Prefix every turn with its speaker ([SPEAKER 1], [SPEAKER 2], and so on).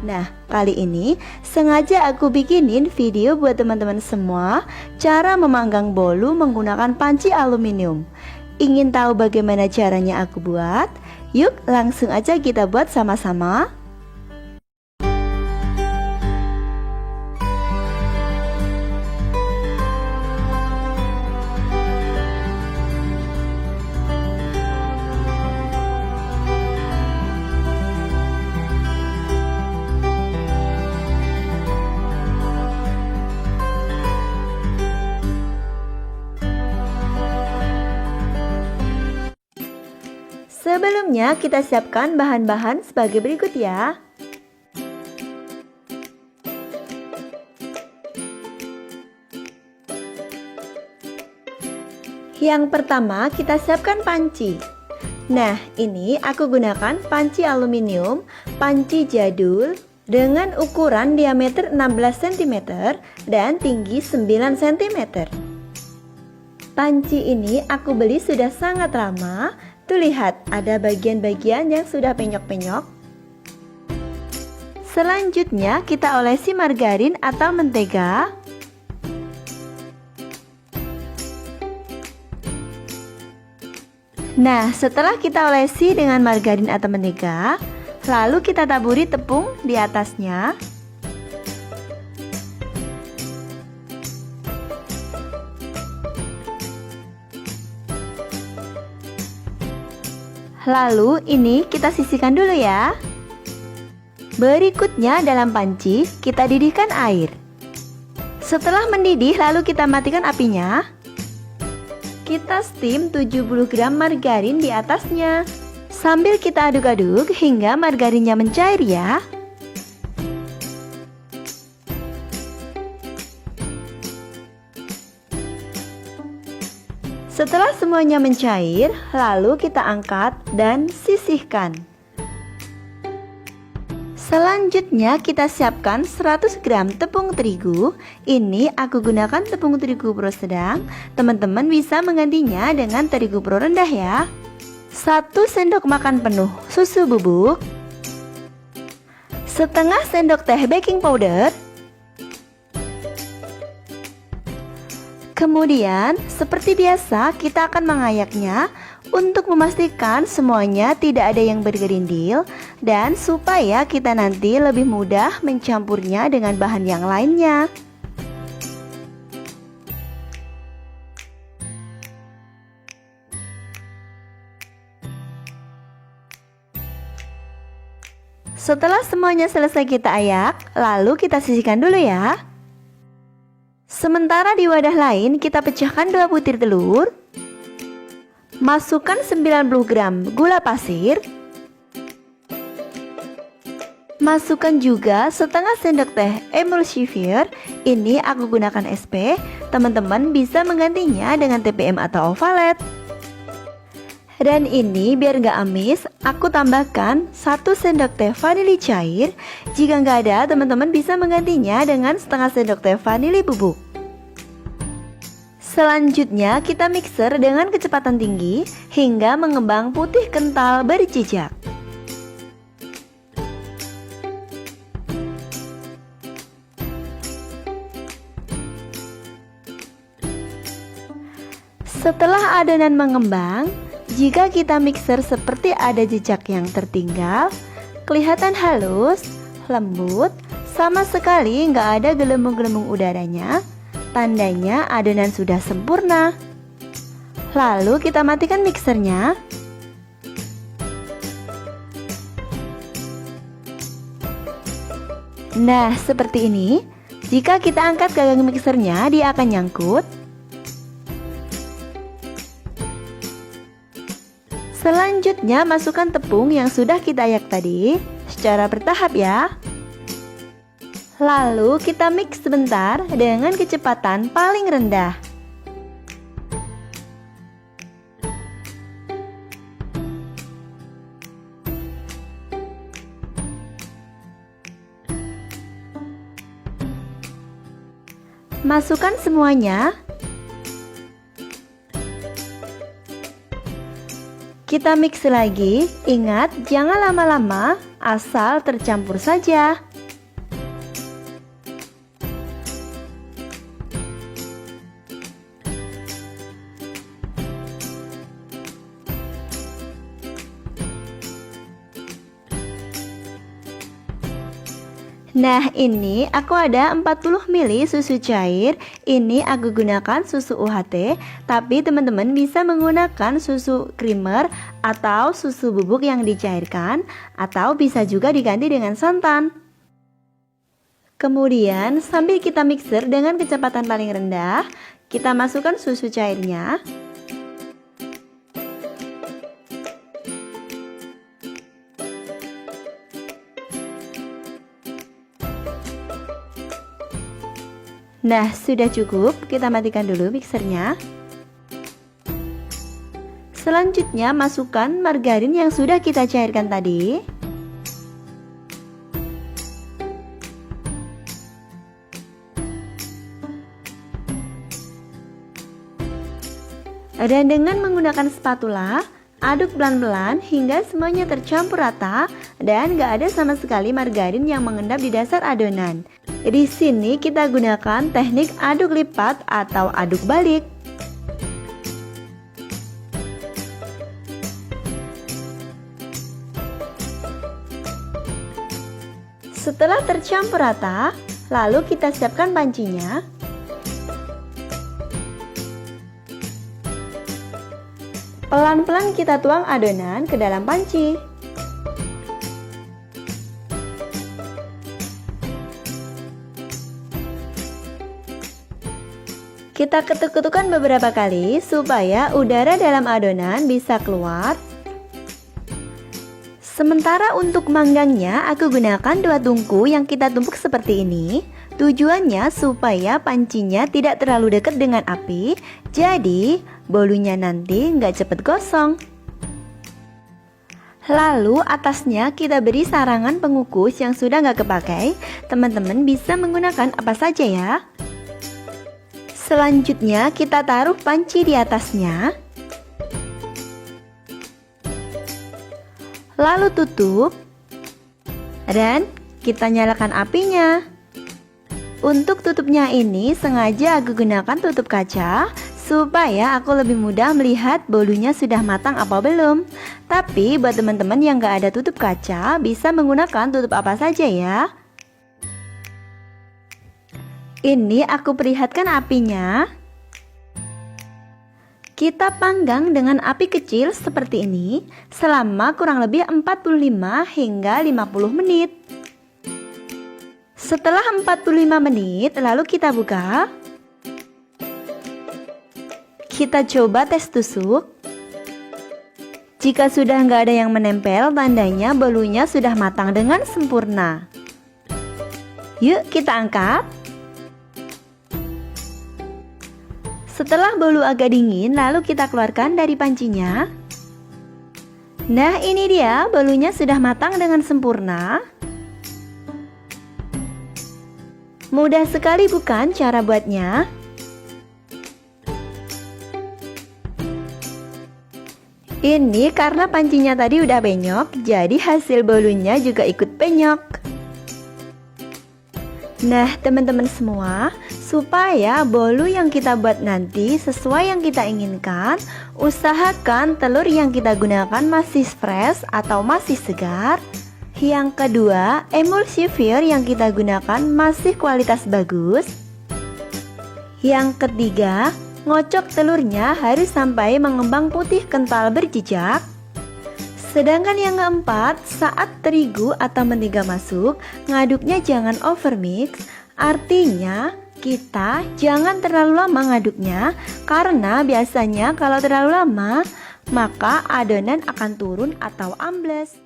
[SPEAKER 1] Nah, kali ini sengaja aku bikinin video buat teman-teman semua cara memanggang bolu menggunakan panci aluminium. Ingin tahu bagaimana caranya aku buat? Yuk langsung aja kita buat sama-sama. Sebelumnya kita siapkan bahan-bahan sebagai berikut ya. Yang pertama kita siapkan panci. Nah, ini aku gunakan panci aluminium, panci jadul dengan ukuran diameter 16 cm dan tinggi 9 cm. Panci ini aku beli sudah sangat lama. Tuh lihat, ada bagian-bagian yang sudah penyok-penyok. Selanjutnya kita olesi margarin atau mentega. Nah, setelah kita olesi dengan margarin atau mentega, lalu kita taburi tepung di atasnya. Lalu ini kita sisihkan dulu ya. Berikutnya dalam panci kita didihkan air. Setelah mendidih lalu kita matikan apinya. Kita steam 70 gram margarin di atasnya. Sambil kita aduk-aduk hingga margarinnya mencair ya. Setelah semuanya mencair, lalu kita angkat dan sisihkan. Selanjutnya kita siapkan 100 gram tepung terigu. Ini aku gunakan tepung terigu pro sedang. Teman-teman bisa menggantinya dengan terigu pro rendah ya. 1 sendok makan penuh susu bubuk, setengah sendok teh baking powder. Kemudian, seperti biasa, kita akan mengayaknya untuk memastikan semuanya tidak ada yang bergerindil dan supaya kita nanti lebih mudah mencampurnya dengan bahan yang lainnya. Setelah semuanya selesai kita ayak, lalu kita sisihkan dulu ya. Sementara di wadah lain kita pecahkan 2 butir telur. Masukkan 90 gram gula pasir. Masukkan juga setengah sendok teh emulsifier. Ini aku gunakan SP. Teman-teman bisa menggantinya dengan TPM atau ovalet. Dan ini biar nggak amis, aku tambahkan 1 sendok teh vanili cair. Jika nggak ada, teman-teman bisa menggantinya dengan setengah sendok teh vanili bubuk. Selanjutnya kita mixer dengan kecepatan tinggi hingga mengembang putih kental berjejak. Setelah adonan mengembang, jika kita mixer seperti ada jejak yang tertinggal, kelihatan halus, lembut, sama sekali nggak ada gelembung-gelembung udaranya, tandanya adonan sudah sempurna. Lalu kita matikan mixernya. Nah, seperti ini. Jika kita angkat gagang mixernya, dia akan nyangkut. Selanjutnya masukkan tepung yang sudah kita ayak tadi secara bertahap ya. Lalu kita mix sebentar dengan kecepatan paling rendah. Masukkan semuanya. Kita mix lagi. Ingat, jangan lama-lama asal tercampur saja. Nah, ini aku ada 40 ml susu cair. Ini aku gunakan susu UHT, tapi teman-teman bisa menggunakan susu creamer atau susu bubuk yang dicairkan, atau bisa juga diganti dengan santan. Kemudian sambil kita mixer dengan kecepatan paling rendah, kita masukkan susu cairnya. Nah, sudah cukup, kita matikan dulu mixernya. Selanjutnya masukkan margarin yang sudah kita cairkan tadi. Dan dengan menggunakan spatula, aduk pelan-pelan hingga semuanya tercampur rata dan gak ada sama sekali margarin yang mengendap di dasar adonan. Di sini kita gunakan teknik aduk lipat atau aduk balik. Setelah tercampur rata, lalu kita siapkan pancinya. Pelan-pelan kita tuang adonan ke dalam panci. Kita ketuk-ketukkan beberapa kali supaya udara dalam adonan bisa keluar. Sementara untuk manggangnya aku gunakan 2 tungku yang kita tumpuk seperti ini. Tujuannya supaya pancinya tidak terlalu dekat dengan api, jadi bolunya nanti nggak cepet gosong. Lalu atasnya kita beri sarangan pengukus yang sudah nggak kepakai. Teman-teman bisa menggunakan apa saja ya. Selanjutnya kita taruh panci di atasnya. Lalu tutup. Dan kita nyalakan apinya. Untuk tutupnya ini sengaja aku gunakan tutup kaca supaya aku lebih mudah melihat bolunya sudah matang apa belum. Tapi buat teman-teman yang gak ada tutup kaca bisa menggunakan tutup apa saja ya. Ini aku perlihatkan apinya. Kita panggang dengan api kecil seperti ini selama kurang lebih 45 hingga 50 menit. Setelah 45 menit lalu kita buka. Kita coba tes tusuk. Jika sudah nggak ada yang menempel, tandanya bolunya sudah matang dengan sempurna. Yuk kita angkat. Setelah bolu agak dingin, lalu kita keluarkan dari pancinya. Nah, ini dia bolunya sudah matang dengan sempurna. Mudah sekali bukan cara buatnya? Ini karena pancinya tadi udah penyok, jadi hasil bolunya juga ikut penyok. Nah, teman-teman semua, supaya bolu yang kita buat nanti sesuai yang kita inginkan, usahakan telur yang kita gunakan masih fresh atau masih segar. Yang kedua, emulsifier yang kita gunakan masih kualitas bagus. Yang ketiga, ngocok telurnya harus sampai mengembang putih kental berjejak. Sedangkan yang keempat, saat terigu atau mentega masuk, ngaduknya jangan overmix. Artinya kita jangan terlalu lama ngaduknya, karena biasanya kalau terlalu lama maka adonan akan turun atau ambles.